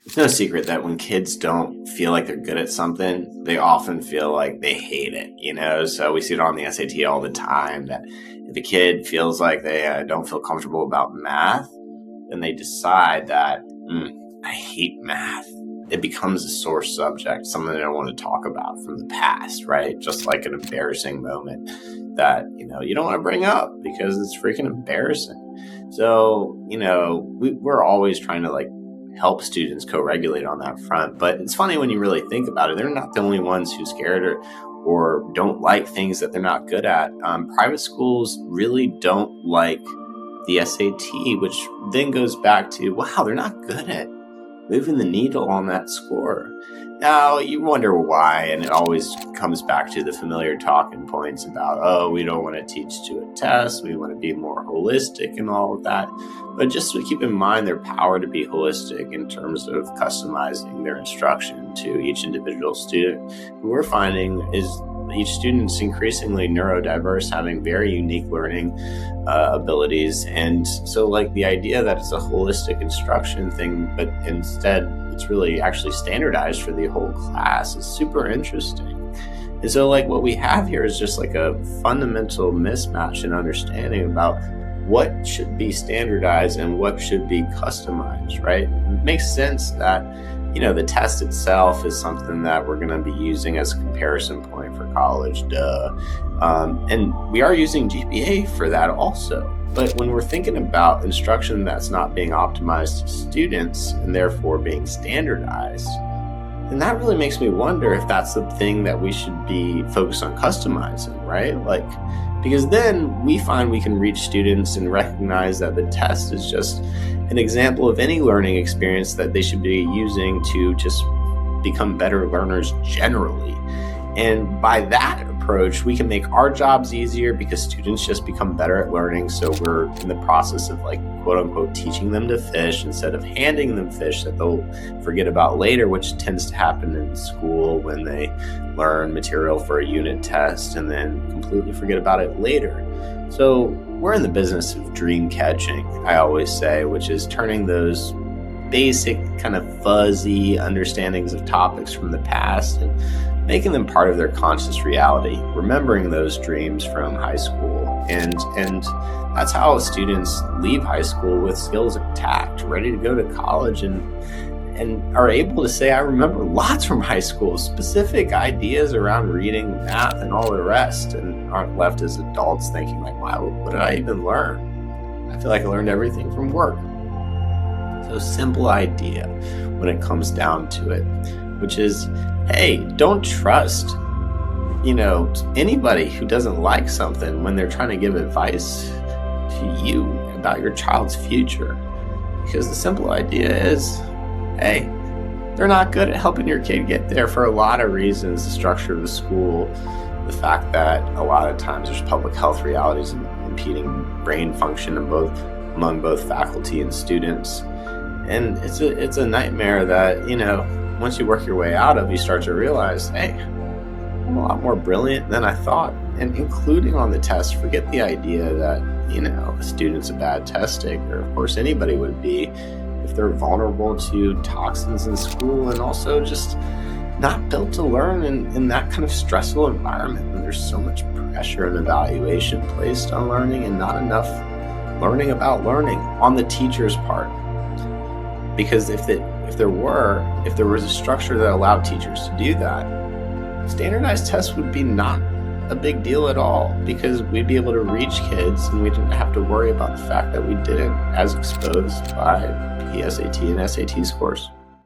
It's no secret that when kids don't feel like they're good at something, they often feel like they hate it, So we see it on the SAT all the time that if a kid feels like they don't feel comfortable about math, then they decide that, I hate math. It becomes a sore subject, something they don't want to talk about from the past, right? Just like an embarrassing moment that, you don't want to bring up because it's freaking embarrassing. So, we're always trying to help students co-regulate on that front. But it's funny when you really think about it, they're not the only ones who's scared or don't like things that they're not good at. Private schools really don't like the SAT, which then goes back to, wow, they're not good at moving the needle on that score. Now, you wonder why, and it always comes back to the familiar talking points about, we don't want to teach to a test, we want to be more holistic and all of that. But just to keep in mind their power to be holistic in terms of customizing their instruction to each individual student. What we're finding is each student's increasingly neurodiverse, having very unique learning abilities. And so the idea that it's a holistic instruction thing, but instead it's really actually standardized for the whole class is super interesting. And so what we have here is just a fundamental mismatch in understanding about what should be standardized and what should be customized, right? It makes sense that the test itself is something that we're going to be using as a comparison point for college, and we are using GPA for that also. But when we're thinking about instruction that's not being optimized to students and therefore being standardized, then that really makes me wonder if that's the thing that we should be focused on customizing, right? Because then we find we can reach students and recognize that the test is just an example of any learning experience that they should be using to just become better learners generally. And by that approach, we can make our jobs easier because students just become better at learning. So we're in the process of quote unquote teaching them to fish instead of handing them fish that they'll forget about later, which tends to happen in school when they learn material for a unit test and then completely forget about it later. So we're in the business of dream catching, I always say, which is turning those basic kind of fuzzy understandings of topics from the past and making them part of their conscious reality, remembering those dreams from high school. And that's how students leave high school with skills intact, ready to go to college and are able to say, I remember lots from high school, specific ideas around reading, math, and all the rest, and aren't left as adults thinking wow, what did I even learn? I feel like I learned everything from work. So simple idea when it comes down to it, which is, hey, don't trust, anybody who doesn't like something when they're trying to give advice to you about your child's future. Because the simple idea is, hey, they're not good at helping your kid get there for a lot of reasons. The structure of the school, the fact that a lot of times there's public health realities impeding brain function among both faculty and students. And it's a nightmare that, once you work your way out of, you start to realize, hey, I'm a lot more brilliant than I thought. And including on the test, forget the idea that, a student's a bad test taker. Of course, anybody would be if they're vulnerable to toxins in school and also just not built to learn in that kind of stressful environment when there's so much pressure and evaluation placed on learning and not enough learning about learning on the teacher's part. Because if there was a structure that allowed teachers to do that, standardized tests would be not a big deal at all, because we'd be able to reach kids and we didn't have to worry about the fact that we didn't as exposed by PSAT and SAT scores.